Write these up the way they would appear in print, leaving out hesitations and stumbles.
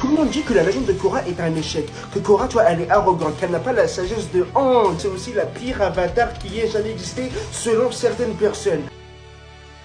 Tout le monde dit que la légende de Korra est un échec, que Korra, tu vois, elle est arrogante, qu'elle n'a pas la sagesse de Aang. C'est aussi la pire avatar qui ait jamais existé selon certaines personnes.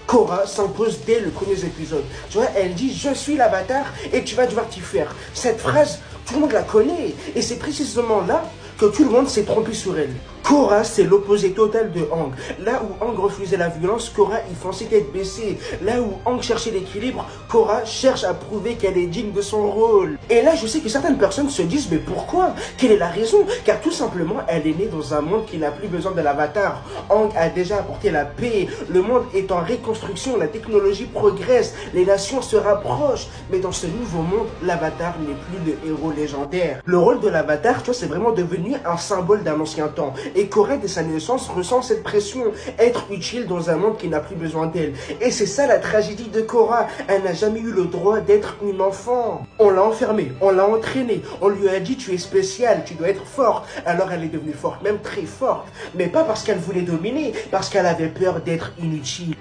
Korra s'impose dès le premier épisode. Tu vois, elle dit je suis l'avatar et tu vas devoir t'y faire. Cette phrase, tout le monde la connaît et c'est précisément là que tout le monde s'est trompé sur elle. Korra, c'est l'opposé total de Aang. Là où Aang refusait la violence, Korra y fonçait tête baissée. Là où Aang cherchait l'équilibre, Korra cherche à prouver qu'elle est digne de son rôle. Et là, je sais que certaines personnes se disent, mais pourquoi? Quelle est la raison? Car tout simplement, elle est née dans un monde qui n'a plus besoin de l'avatar. Aang a déjà apporté la paix. Le monde est en reconstruction, la technologie progresse, les nations se rapprochent. Mais dans ce nouveau monde, l'avatar n'est plus le héros légendaire. Le rôle de l'avatar, tu vois, c'est vraiment devenu un symbole d'un ancien temps. Et Korra, dès sa naissance, ressent cette pression, être utile dans un monde qui n'a plus besoin d'elle. Et c'est ça la tragédie de Korra. Elle n'a jamais eu le droit d'être une enfant. On l'a enfermée, on l'a entraînée, on lui a dit tu es spéciale, tu dois être forte. Alors elle est devenue forte, même très forte. Mais pas parce qu'elle voulait dominer, parce qu'elle avait peur d'être inutile.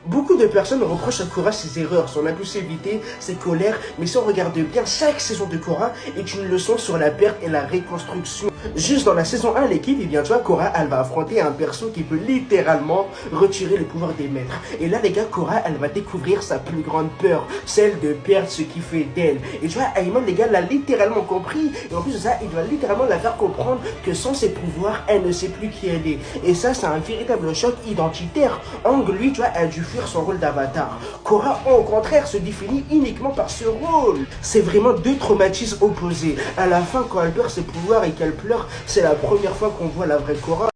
Beaucoup de personnes reprochent à Korra ses erreurs, son impulsivité, ses colères, mais si on regarde bien, chaque saison de Korra est une leçon sur la perte et la reconstruction. Juste dans la saison 1, l'équipe, eh bien, tu vois, Korra, elle va affronter un perso qui peut littéralement retirer le pouvoir des maîtres. Et là, les gars, Korra, elle va découvrir sa plus grande peur, celle de perdre ce qui fait d'elle. Et tu vois, Aemon, les gars, l'a littéralement compris. Et en plus de ça, il va littéralement la faire comprendre que sans ses pouvoirs, elle ne sait plus qui elle est. Et ça, c'est un véritable choc identitaire. Aang, lui, tu vois, a dû fuir son rôle d'avatar. Korra, au contraire, se définit uniquement par ce rôle. C'est vraiment deux traumatismes opposés. À la fin, quand elle perd ses pouvoirs et qu'elle pleure, c'est la première fois qu'on voit la vraie Korra.